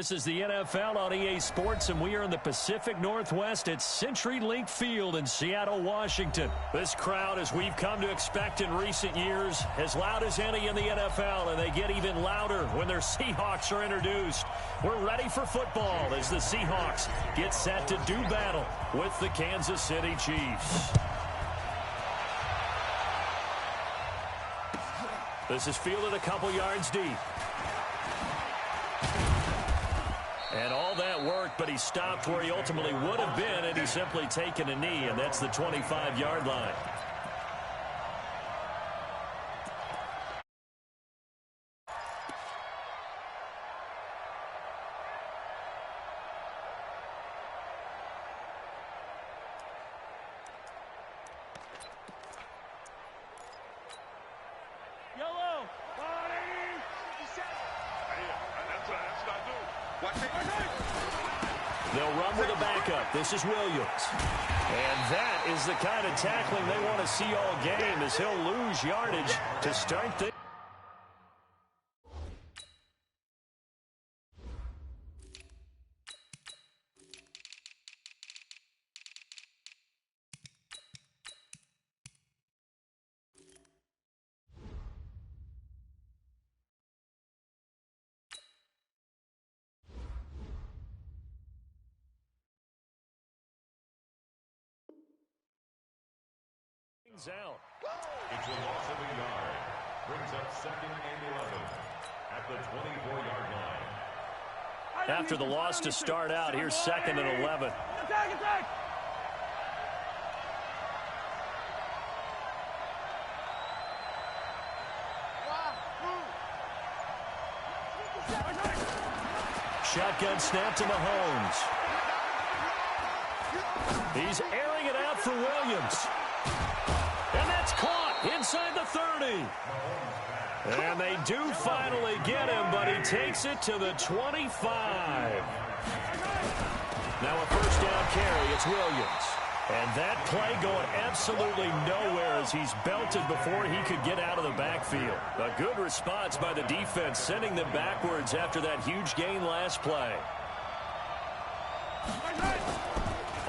This is the NFL on EA Sports, and we are in the Pacific Northwest at CenturyLink Field in Seattle, Washington. This crowd, as we've come to expect in recent years, as loud as any in the NFL, and they get even louder when their Seahawks are introduced. We're ready for football as the Seahawks get set to do battle with the Kansas City Chiefs. This is fielded a couple yards deep. And all that worked, but he stopped where he ultimately would have been, and he's simply taken a knee, and that's the 25-yard line. They'll run with a backup. This is Williams. And that is the kind of tackling they want to see all game, as he'll lose yardage to start things. Out. It's a loss of a yard. Brings up 2nd and 11 at the 24-yard line. After the loss to start out, here's 2nd and 11. Attack! Shotgun snap to Mahomes. He's airing it out for Williams. And that's caught inside the 30. And they do finally get him, but he takes it to the 25. Now a first down carry, it's Williams. And that play going absolutely nowhere as he's belted before he could get out of the backfield. A good response by the defense, sending them backwards after that huge gain last play.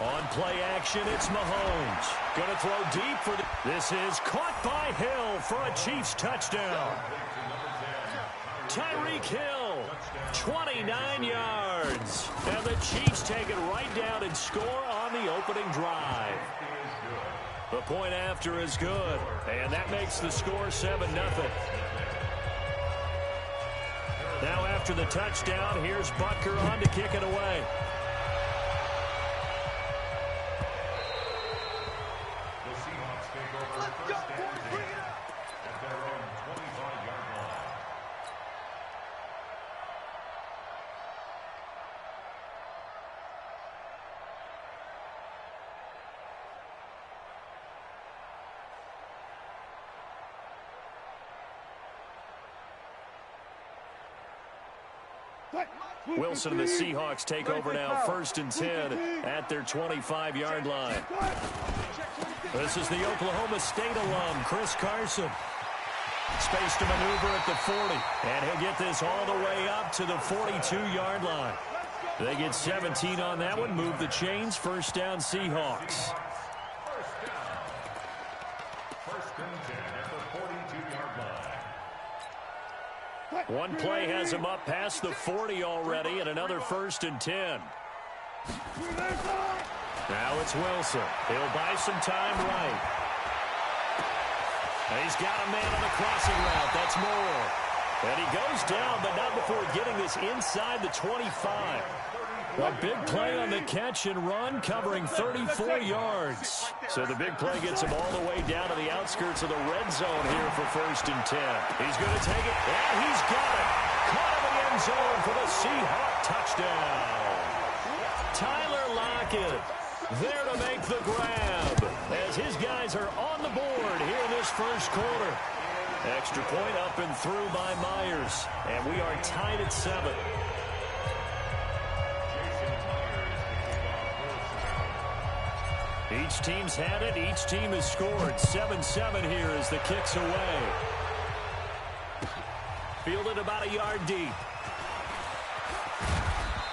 On play action, it's Mahomes. Going to throw deep for the... This is caught by Hill for a Chiefs touchdown. Tyreek Hill, 29 yards. And the Chiefs take it right down and score on the opening drive. The point after is good. And that makes the score 7-0. Now after the touchdown, here's Butker on to kick it away. Wilson and the Seahawks take over now, 1st and 10 at their 25-yard line. This is the Oklahoma State alum, Chris Carson. Space to maneuver at the 40, and he'll get this all the way up to the 42-yard line. They get 17 on that one, move the chains, 1st down Seahawks. One play has him up past the 40 already, and another 1st and 10. Now it's Wilson. He'll buy some time right. And he's got a man on the crossing route. That's Moore. And he goes down, but not before getting this inside the 25. A big play on the catch and run, covering 34 yards. So the big play gets him all the way down to the outskirts of the red zone here for 1st and 10. He's going to take it, and he's got it. Caught him in the end zone for the Seahawk touchdown. Tyler Lockett there to make the grab as his guys are on the board here in this 1st quarter. Extra point up and through by Myers, and we are tied at 7. Each team's had it. Each team has scored. 7-7 here as the kick's away. Fielded about a yard deep.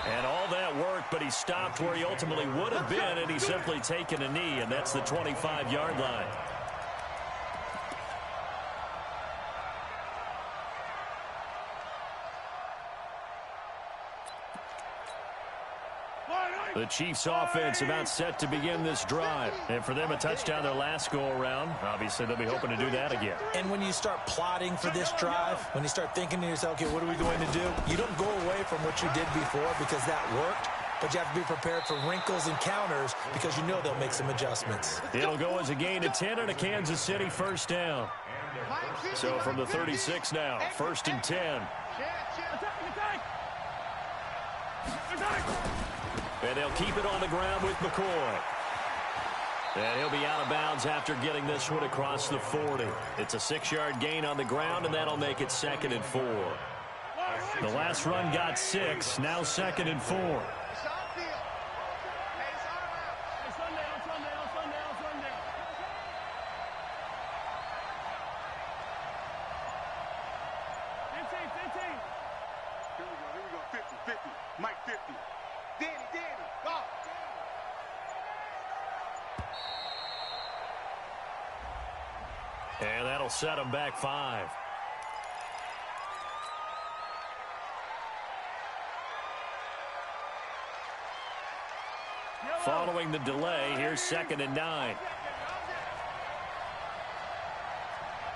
And all that work, but he stopped where he ultimately would have been, and he's simply taken a knee, and that's the 25-yard line. The Chiefs offense about set to begin this drive. And for them, a touchdown their last go-around. Obviously, they'll be hoping to do that again. And when you start plotting for this drive, when you start thinking to yourself, okay, what are we going to do? You don't go away from what you did before because that worked. But you have to be prepared for wrinkles and counters because you know they'll make some adjustments. It'll go as a gain of 10 and a Kansas City first down. So from the 36 now, 1st and 10. And they'll keep it on the ground with McCoy. And he'll be out of bounds after getting this one across the 40. It's a 6-yard gain on the ground, and that'll make it 2nd and 4. The last run got 6, now 2nd and 4. And that'll set him back 5. Following the delay, here's 2nd and 9.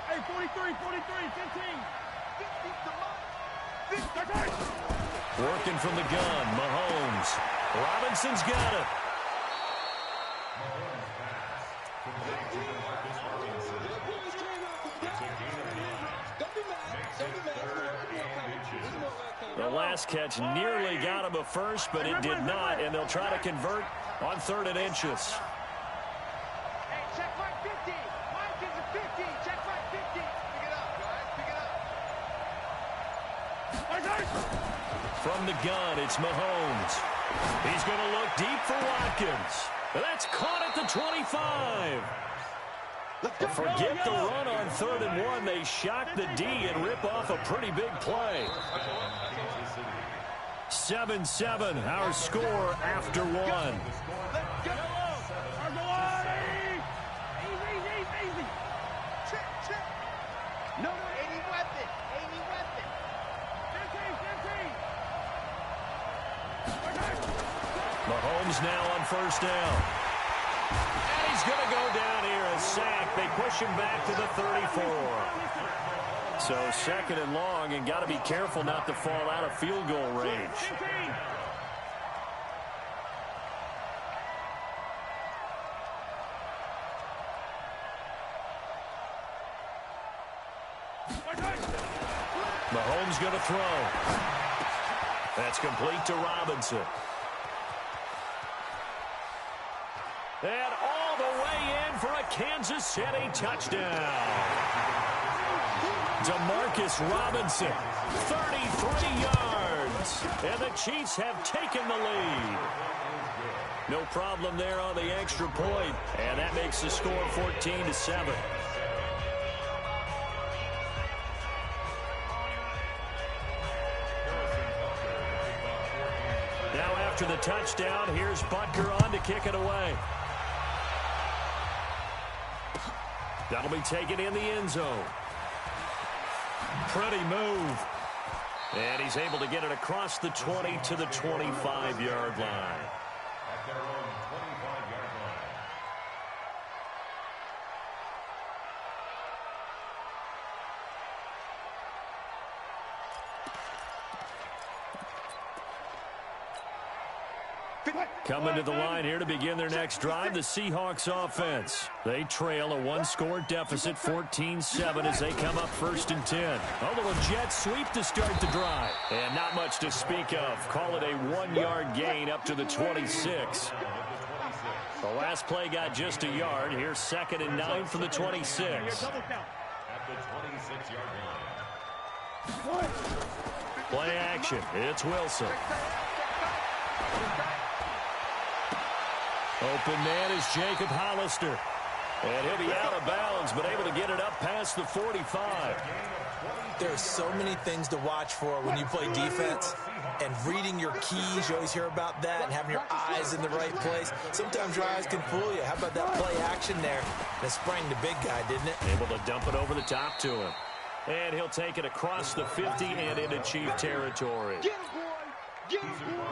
Hey, 43, 15. Working from the gun, Mahomes. Robinson's got it. The last catch nearly got him a first, but it did not, and they'll try to convert on 3rd and inches. Hey, check Mike 50. Mike is a 50. Check Mike 50. Pick it up, guys. Pick it up. From the gun, it's Mahomes. He's going to look deep for Watkins. That's caught at the 25. Forget the run on 3rd and 1. They shock the D and rip off a pretty big play. 7-7, our score after 1. Easy. Check. No, any weapon. 15. Mahomes now on 1st down. And he's going to go down here, a sack. They push him back to the 34. So 2nd and long, and got to be careful not to fall out of field goal range. Mahomes going to throw. That's complete to Robinson. And all the way in for a Kansas City touchdown. DeMarcus Robinson, 33 yards. And the Chiefs have taken the lead. No problem there on the extra point. And that makes the score 14-7. Now after the touchdown, here's Butker on to kick it away. That'll be taken in the end zone. Pretty move. And he's able to get it across the 20 to the 25-yard line. At their own 25-yard line. Coming to the line here to begin their next drive, the Seahawks offense. They trail a 1-score deficit, 14-7, as they come up 1st and 10. A little jet sweep to start the drive. And not much to speak of. Call it a 1-yard gain up to the 26. The last play got just a yard. Here's 2nd and 9 from the 26. At the 26-yard line. Play action. It's Wilson. Open man is Jacob Hollister. And he'll be out of bounds, but able to get it up past the 45. There are so many things to watch for when you play defense, and reading your keys, you always hear about that, and having your eyes in the right place. Sometimes your eyes can fool you. How about that play action there? That sprang the big guy, didn't it? Able to dump it over the top to him. And he'll take it across the 50 and into Chief territory.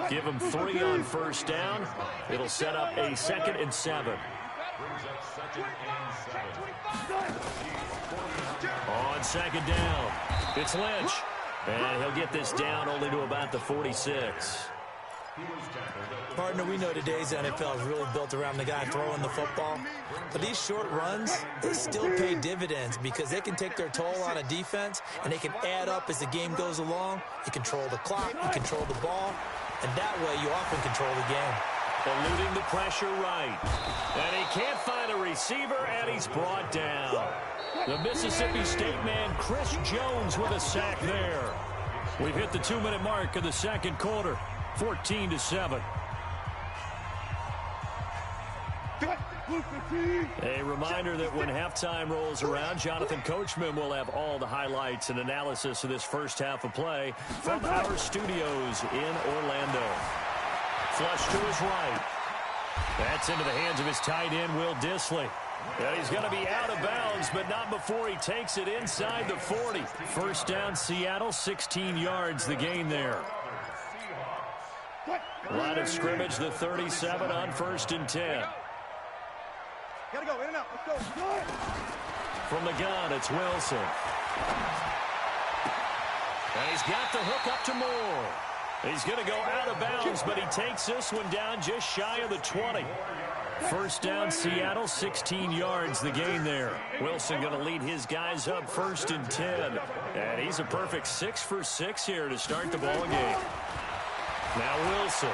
Give him 3 on first down. It'll set up a 2nd and 7. On 2nd down, it's Lynch. And he'll get this down only to about the 46. Partner, we know today's NFL is really built around the guy throwing the football. But these short runs, they still pay dividends because they can take their toll on a defense, and they can add up as the game goes along. You control the clock, you control the ball, and that way you often control the game. Eluding the pressure right. And he can't find a receiver, and he's brought down. The Mississippi State man, Chris Jones, with a sack there. We've hit the 2-minute mark of the second quarter, 14-7. A reminder that when halftime rolls around, Jonathan Coachman will have all the highlights and analysis of this first half of play from our studios in Orlando. Flush to his right. That's into the hands of his tight end, Will Dissly. And he's going to be out of bounds, but not before he takes it inside the 40. First down, Seattle, 16 yards, the gain there. Line of scrimmage, the 37 on 1st and 10. Gotta go, in and out, let's go. From the gun, it's Wilson. And he's got the hook up to Moore. He's going to go out of bounds, but he takes this one down just shy of the 20. First down, Seattle, 16 yards, the gain there. Wilson going to lead his guys up 1st and 10. And he's a perfect 6 for 6 here to start the ball game. Now Wilson.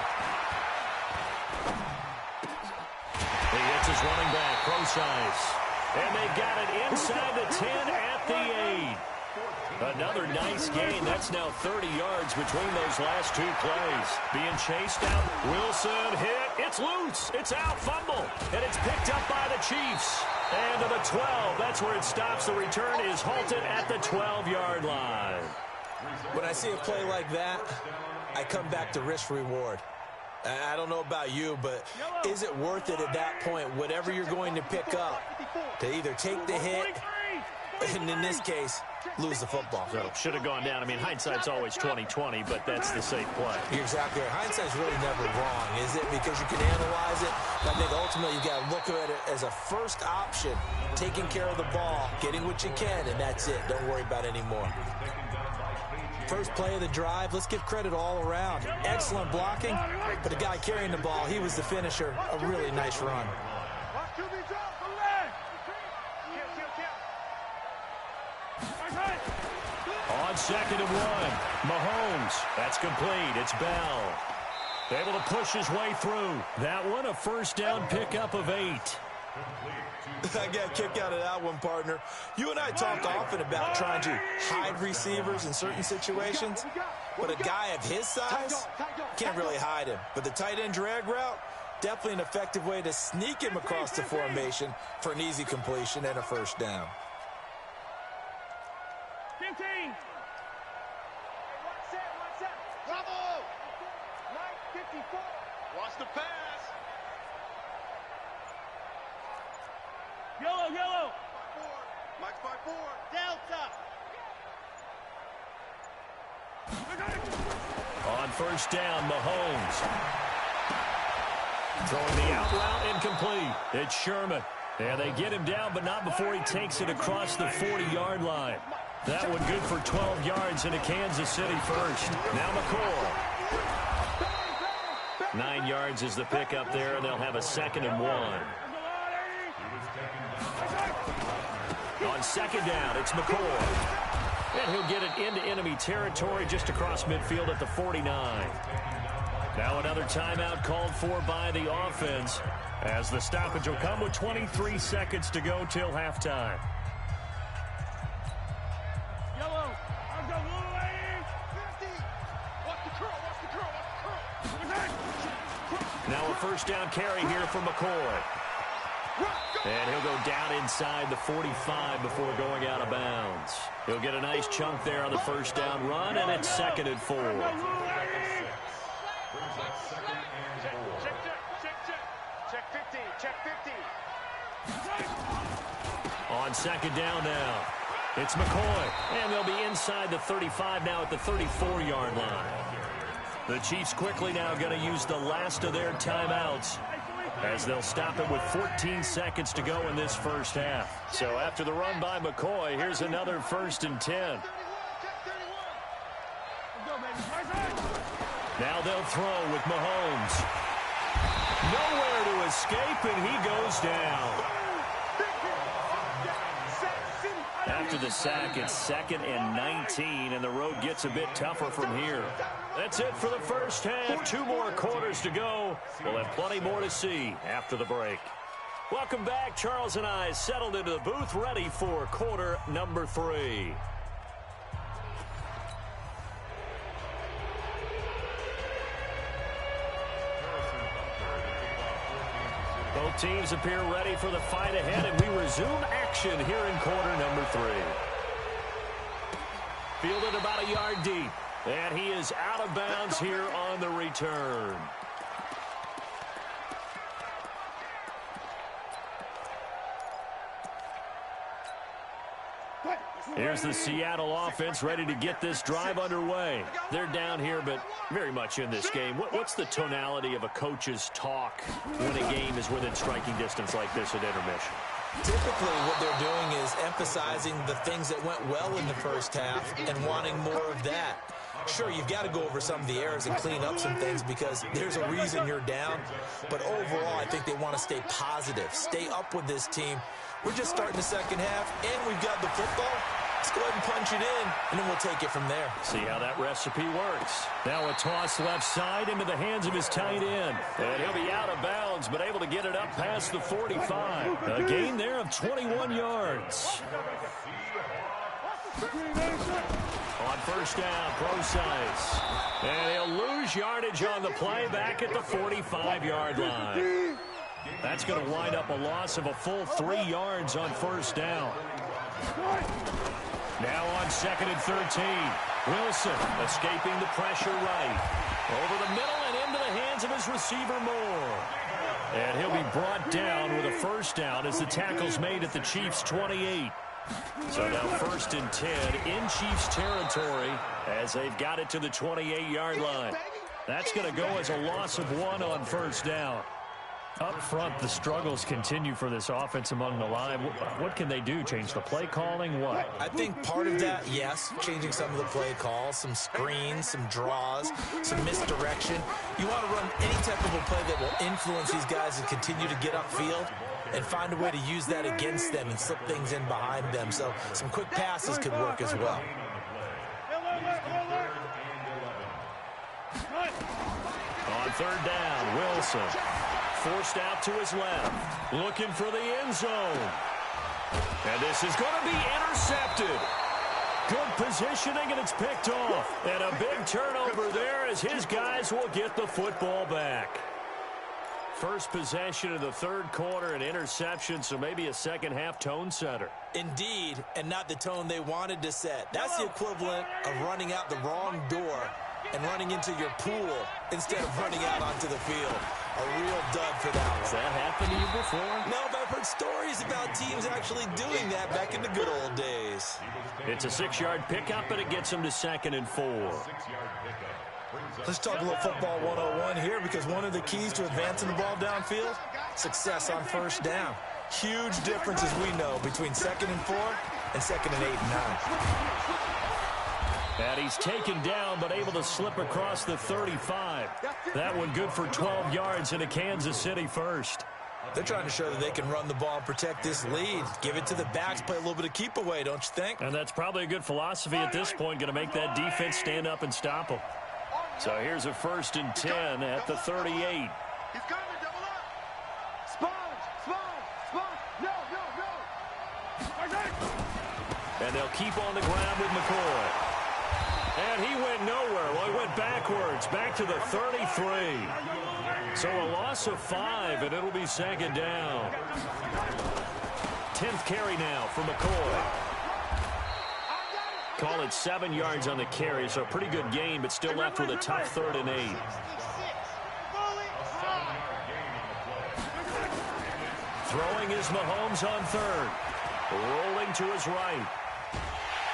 He hits his running back, Procise. And they've got it inside the 10 at the 8. Another nice gain. That's now 30 yards between those last 2 plays. Being chased out. Wilson hit. It's loose. It's out. Fumble. And it's picked up by the Chiefs. And to the 12. That's where it stops. The return is halted at the 12-yard line. When I see a play like that, I come back to risk-reward. I don't know about you, but is it worth it at that point, whatever you're going to pick up, to either take the hit, and in this case, lose the football? So should have gone down. I mean, hindsight's always 20/20, but that's the safe play. You're exactly right. Hindsight's really never wrong, is it? Because you can analyze it. But I think ultimately you got to look at it as a first option, taking care of the ball, getting what you can, and that's it. Don't worry about it anymore. First play of the drive, let's give credit all around. Excellent blocking, but the guy carrying the ball, he was the finisher. A really nice run. On 2nd and 1, Mahomes. That's complete. It's Bell. Able to push his way through. That one, a first down pickup of 8. I got a kick out of that one, partner. You and I talk often about trying to hide receivers in certain situations, but a guy of his size can't really hide him. But the tight end drag route, definitely an effective way to sneak him across the formation for an easy completion and a first down. 15. Hey, one set. Bravo! 954. Watch the pass. Yellow. 5-4. Mike's 5-4. Delta. On first down, Mahomes. Throwing the out route incomplete. It's Sherman. And they get him down, but not before he takes it across the 40-yard line. That one good for 12 yards into Kansas City first. Now McCoy. 9 yards is the pickup there, and they'll have a 2nd and 1. On 2nd down, it's McCoy. And he'll get it into enemy territory just across midfield at the 49. Now another timeout called for by the offense, as the stoppage will come with 23 seconds to go till halftime. Yellow. I've got 50. Watch the curl. Now a first down carry here for McCoy. And he'll go down inside the 45 before going out of bounds. He'll get a nice chunk there on the first down run, and it's 2nd and 4. Check 50. Check 50. On 2nd down now, it's McCoy. And they'll be inside the 35 now at the 34-yard line. The Chiefs quickly now going to use the last of their timeouts, as they'll stop it with 14 seconds to go in this first half. So after the run by McCoy, here's another 1st and 10. Now they'll throw with Mahomes. Nowhere to escape, and he goes down. After the sack, it's 2nd and 19, and the road gets a bit tougher from here. That's it for the first half. 2 more quarters to go. We'll have plenty more to see after the break. Welcome back. Charles and I settled into the booth, ready for quarter number 3. Both teams appear ready for the fight ahead, and we resume action here in quarter number 3. Fielded about a yard deep, and he is out of bounds here on the return. Here's the Seattle offense ready to get this drive underway. They're down here, but very much in this game. What's the tonality of a coach's talk when a game is within striking distance like this at intermission? Typically, what they're doing is emphasizing the things that went well in the first half and wanting more of that. Sure, you've got to go over some of the errors and clean up some things because there's a reason you're down. But overall, I think they want to stay positive, stay up with this team. We're just starting the second half, and we've got the football. Let's go ahead and punch it in, and then we'll take it from there. See how that recipe works. Now a toss left side into the hands of his tight end. And he'll be out of bounds, but able to get it up past the 45. A gain there of 21 yards. On first down, Procise. And he'll lose yardage on the play back at the 45-yard line. That's going to wind up a loss of a full 3 yards on first down. Now on 2nd and 13. Wilson escaping the pressure right. Over the middle and into the hands of his receiver Moore. And he'll be brought down with a first down as the tackle's made at the Chiefs' 28. So now 1st and 10 in Chiefs territory as they've got it to the 28-yard line. That's going to go as a loss of 1 on first down. Up front, the struggles continue for this offense among the line. What can they do? Change the play calling? What? I think part of that, yes, changing some of the play calls, some screens, some draws, some misdirection. You want to run any type of a play that will influence these guys and continue to get upfield and find a way to use that against them and slip things in behind them. So some quick passes could work as well. On third down, Wilson. Forced out to his left. Looking for the end zone. And this is going to be intercepted. Good positioning, and it's picked off. And a big turnover there as his guys will get the football back. First possession of the third quarter, an interception, so maybe a second-half tone setter. Indeed, and not the tone they wanted to set. That's the equivalent of running out the wrong door and running into your pool instead of running out onto the field. A real dud for that one. Has that happened to you before? No, but I've heard stories about teams actually doing that back in the good old days. It's a 6-yard pickup, and it gets him to 2nd and 4. Let's talk a little football 101 here, because one of the keys to advancing the ball downfield, success on first down. Huge difference, as we know, between 2nd and 4 and 2nd and 8 and 9. And he's taken down, but able to slip across the 35. That one good for 12 yards into Kansas City first. They're trying to show that they can run the ball and protect this lead. Give it to the backs, play a little bit of keep away, don't you think? And that's probably a good philosophy at this point, going to make that defense stand up and stop them. So here's a 1st and 10 at the 38. He's coming, double up. Sponge. No. And they'll keep on the ground with McCoy. And he went nowhere. Well, he went backwards, back to the 33. So a loss of 5, and it'll be second down. 10th carry now for McCoy. Call it 7 yards on the carry, so a pretty good gain, but still left with a tough 3rd and 8. Throwing is Mahomes on 3rd. Rolling to his right.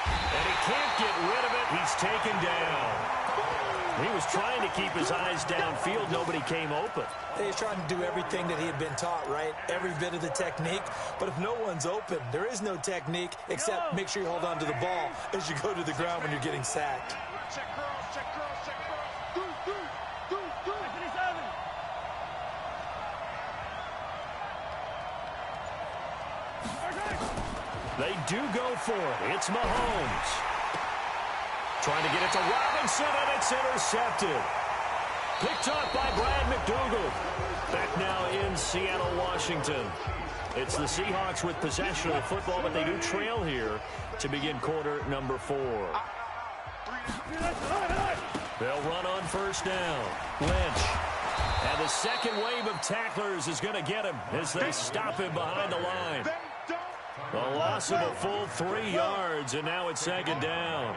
And he can't get rid of it. He's taken down. He was trying to keep his eyes downfield. Nobody came open. He's trying to do everything that he had been taught, right? Every bit of the technique. But if no one's open, there is no technique except make sure you hold on to the ball as you go to the ground when you're getting sacked. Check cross, check cross, check cross. Do. They do go for it. It's Mahomes. Trying to get it to Robinson, and it's intercepted. Picked up by Brad McDougal. Back now in Seattle, Washington. It's the Seahawks with possession of the football, but they do trail here to begin quarter number 4. They'll run on 1st down. Lynch. And the second wave of tacklers is going to get him as they stop him behind the line. A loss of a full 3 yards, and now it's 2nd down.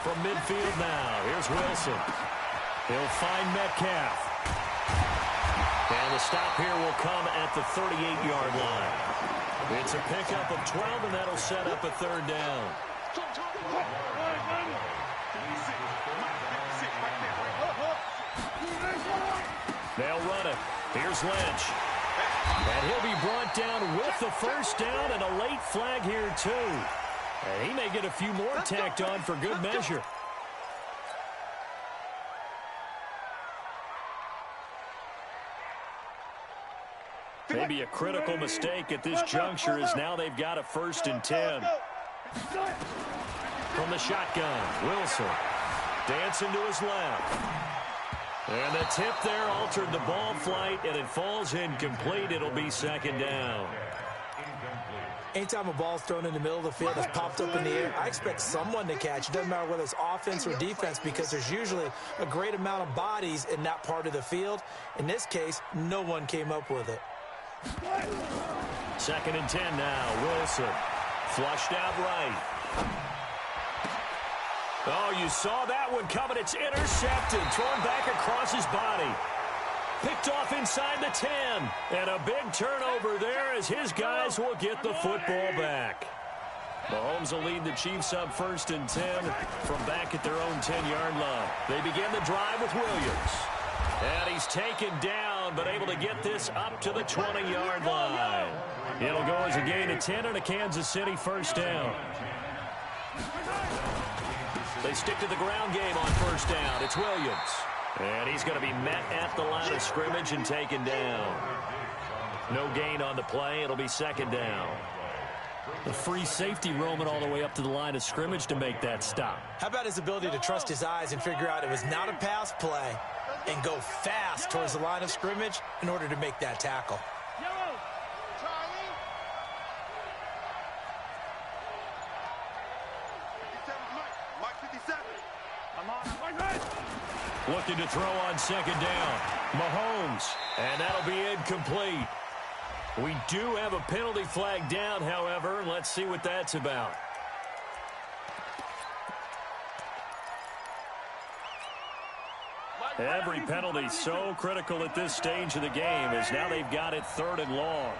From midfield now, here's Wilson. He'll find Metcalf. And the stop here will come at the 38-yard line. It's a pickup of 12, and that'll set up a 3rd down. They'll run it. Here's Lynch. And he'll be brought down with the 1st down, and a late flag here, too. And he may get a few more tacked on for good measure. Maybe a critical mistake at this juncture is now they've got a 1st and 10. From the shotgun, Wilson dancing to his left. And the tip there altered the ball flight, and it falls incomplete. It'll be 2nd down. Anytime a ball's thrown in the middle of the field that's popped up in the air, I expect someone to catch. It doesn't matter whether it's offense or defense, because there's usually a great amount of bodies in that part of the field. In this case, no one came up with it. 2nd and 10 now. Wilson flushed out right. Oh, you saw that one coming. It's intercepted. Thrown back across his body. Picked off inside the 10. And a big turnover there as his guys will get the football back. Mahomes will lead the Chiefs up 1st and 10 from back at their own 10-yard line. They begin the drive with Williams. And he's taken down, but able to get this up to the 20-yard line. It'll go as a gain of 10 and a Kansas City 1st down. They stick to the ground game on 1st down. It's Williams. And he's going to be met at the line of scrimmage and taken down. No gain on the play. It'll be 2nd down. The free safety roaming all the way up to the line of scrimmage to make that stop. How about his ability to trust his eyes and figure out it was not a pass play and go fast towards the line of scrimmage in order to make that tackle? Looking to throw on 2nd down. Mahomes. And that'll be incomplete. We do have a penalty flag down, however. Let's see what that's about. Every penalty so critical at this stage of the game, as now they've got it 3rd and long.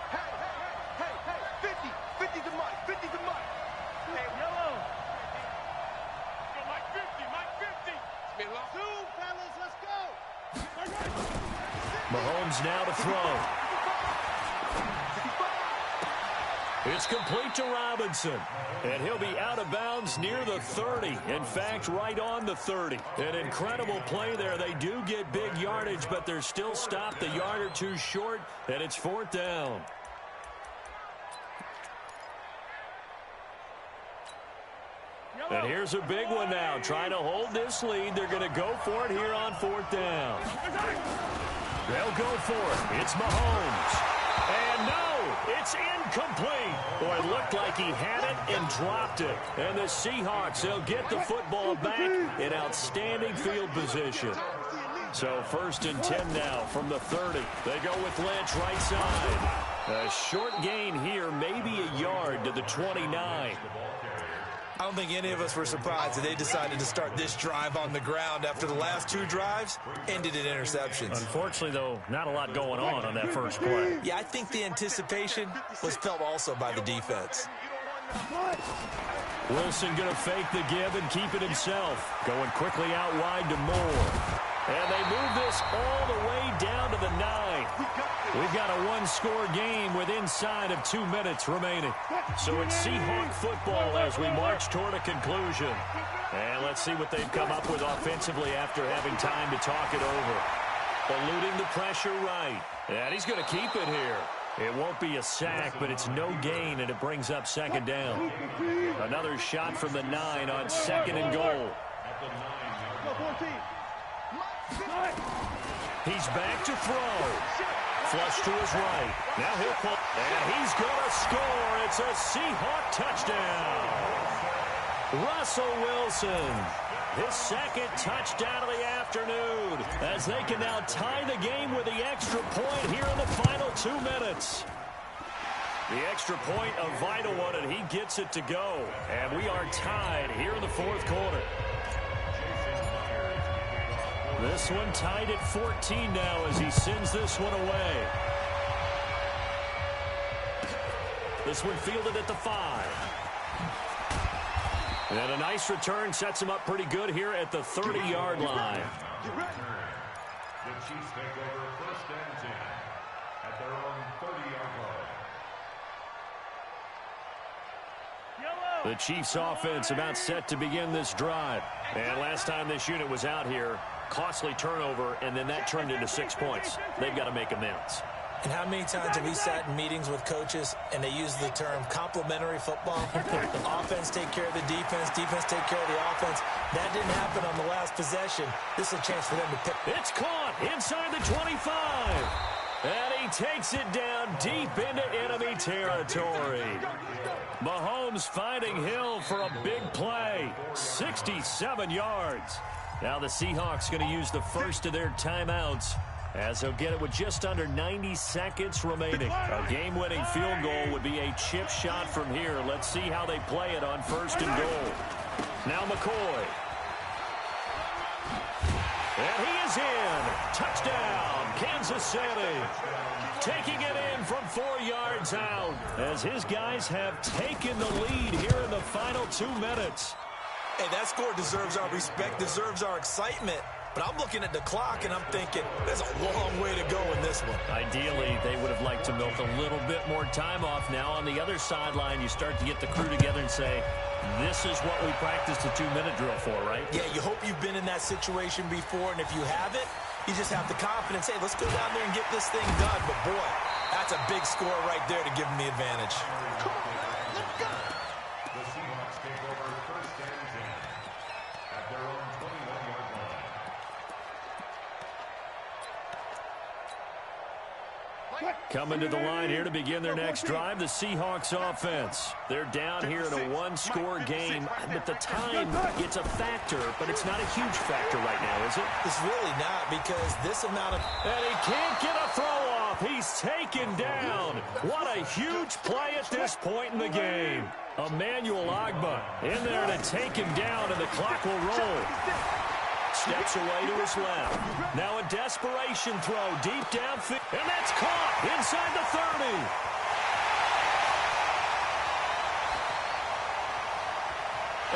Hey, 50 to Mike, 50 to Mike. Hey, yellow. Mike 50. Two, fellas, let's go. Mahomes now to throw. It's complete to Robinson. And he'll be out of bounds near the 30. In fact, right on the 30. An incredible play there. They do get big yardage, but they're still stopped a yard or two short, and it's 4th down. And here's a big one now. Trying to hold this lead. They're going to go for it here on 4th down. They'll go for it. It's Mahomes. And no, it's incomplete. Boy, it looked like he had it and dropped it. And the Seahawks, they'll get the football back in outstanding field position. So 1st and 10 now from the 30. They go with Lynch right side. A short gain here, maybe a yard to the 29. I don't think any of us were surprised that they decided to start this drive on the ground after the last 2 drives ended in interceptions. Unfortunately, though, not a lot going on that first play. Yeah, I think the anticipation was felt also by the defense. Wilson going to fake the give and keep it himself. Going quickly out wide to Moore. And they move this all the way down to the 9. We've got a one-score game with inside of 2 minutes remaining. So it's Seahawk football as we march toward a conclusion. And let's see what they've come up with offensively after having time to talk it over. Eluding the pressure right. And he's going to keep it here. It won't be a sack, but it's no gain, and it brings up 2nd down. Another shot from the 9 on 2nd and goal. He's back to throw. Flush to his right. Now he'll pull. And he's going to score. It's a Seahawk touchdown. Russell Wilson. His 2nd touchdown of the afternoon. As they can now tie the game with the extra point here in the final 2 minutes. The extra point, a vital one, and he gets it to go. And we are tied here in the 4th quarter. This one tied at 14 now as he sends this one away. This one fielded at the 5. And a nice return sets him up pretty good here at the 30-yard line. The Chiefs take over 1st and 10 at their own 30-yard line. The Chiefs offense about set to begin this drive. And last time this unit was out here, costly turnover, and then that turned into 6 points. They've got to make amends. And how many times have we sat in meetings with coaches and they use the term complementary football? Offense take care of the defense, defense take care of the offense. That didn't happen on the last possession. This is a chance for them to pick. It's caught inside the 25. And he takes it down deep into enemy territory. Mahomes finding Hill for a big play. 67 yards. Now the Seahawks going to use the first of their timeouts as they'll get it with just under 90 seconds remaining. A game-winning field goal would be a chip shot from here. Let's see how they play it on 1st and goal. Now McCoy. And he is in. Touchdown, Kansas City. Taking it in from 4 yards out as his guys have taken the lead here in the final 2 minutes. Hey, that score deserves our respect, deserves our excitement. But I'm looking at the clock, and I'm thinking, there's a long way to go in this one. Ideally, they would have liked to milk a little bit more time off. Now, on the other sideline, you start to get the crew together and say, this is what we practiced the 2-minute drill for, right? Yeah, you hope you've been in that situation before, and if you haven't, you just have the confidence, hey, let's go down there and get this thing done. But, boy, that's a big score right there to give them the advantage. Come on, let's go. The Seahawks take over 1st and 10 at their own 21-yard line. Coming to the line here to begin their next drive, the Seahawks offense. They're down here in a one-score game, but the time, it's a factor, but it's not a huge factor right now, is it? It's really not, because this amount of... And he can't get a throw off. He's taken down. What a huge play at this point in the game. Emmanuel Ogbah in there to take him down, and the clock will roll. Steps away to his left. Now a desperation throw deep downfield. And that's caught inside the 30.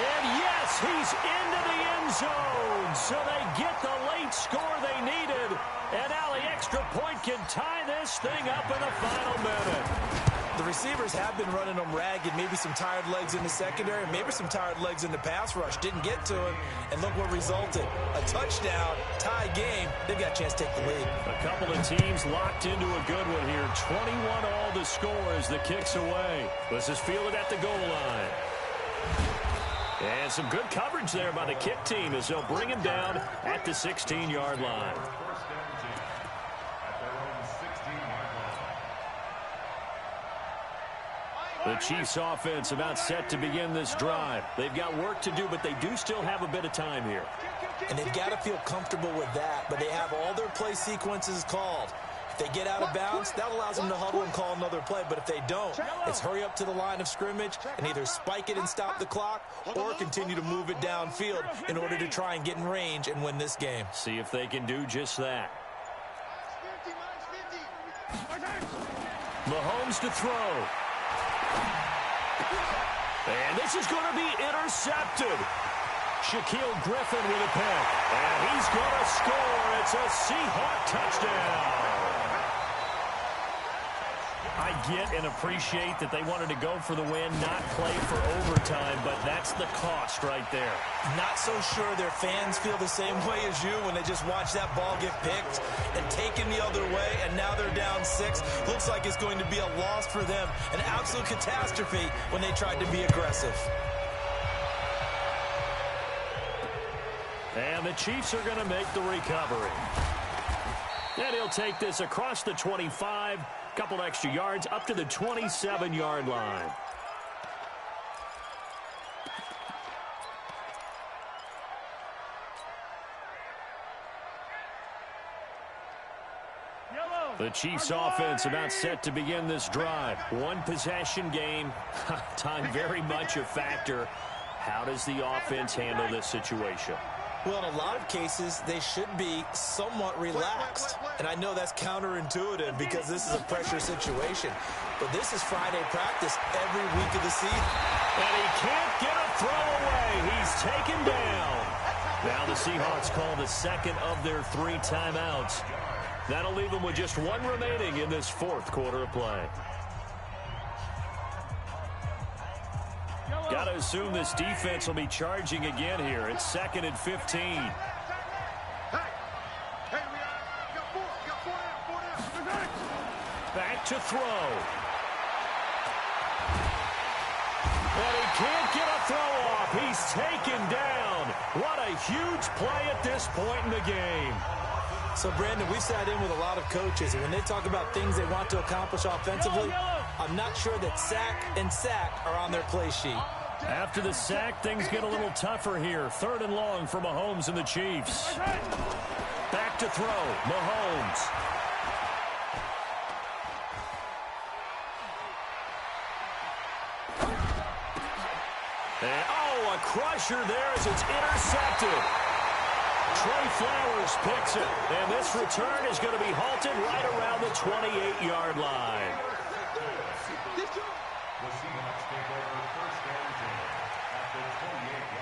And yes, he's into the end zone. So they get the late score they needed. And now the extra point can tie this thing up in the final minute. The receivers have been running them ragged, maybe some tired legs in the secondary, maybe some tired legs in the pass rush. Didn't get to him, and look what resulted. A touchdown, tie game. They've got a chance to take the lead. A couple of teams locked into a good one here. 21 all to score as the kick's away. This is fielded at the goal line. And some good coverage there by the kick team as they'll bring him down at the 16-yard line. The Chiefs offense about set to begin this drive. They've got work to do, but they do still have a bit of time here. And they've got to feel comfortable with that, but they have all their play sequences called. If they get out of bounds, that allows them to huddle and call another play. But if they don't, it's hurry up to the line of scrimmage and either spike it and stop the clock or continue to move it downfield in order to try and get in range and win this game. See if they can do just that. Mahomes to throw. And this is going to be intercepted. Shaquille Griffin with a pick. And he's going to score. It's a Seahawk touchdown. I get and appreciate that they wanted to go for the win, not play for overtime, but that's the cost right there. Not so sure their fans feel the same way as you when they just watch that ball get picked and taken the other way, and now they're down 6. Looks like it's going to be a loss for them, an absolute catastrophe when they tried to be aggressive. And the Chiefs are going to make the recovery. And he'll take this across the 25, couple extra yards up to the 27-yard line. The Chiefs offense about set to begin this drive. One possession game. Time very much a factor. How does the offense handle this situation? Well, in a lot of cases, they should be somewhat relaxed. And I know that's counterintuitive because this is a pressure situation. But this is Friday practice every week of the season. And he can't get a throw away. He's taken down. Now the Seahawks call the second of their 3 timeouts. That'll leave them with just 1 remaining in this 4th quarter of play. Got to assume this defense will be charging again here. It's 2nd and 15. Back to throw. And he can't get a throw off. He's taken down. What a huge play at this point in the game. So, Brandon, we've sat in with a lot of coaches, and when they talk about things they want to accomplish offensively, I'm not sure that sack and sack are on their play sheet. After the sack, things get a little tougher here. 3rd and long for Mahomes and the Chiefs. Back to throw, Mahomes. And, oh, a crusher there as it's intercepted. Trey Flowers picks it, and this return is going to be halted right around the 28-yard line. The Seahawks take over 1st and 10 at the 28-yard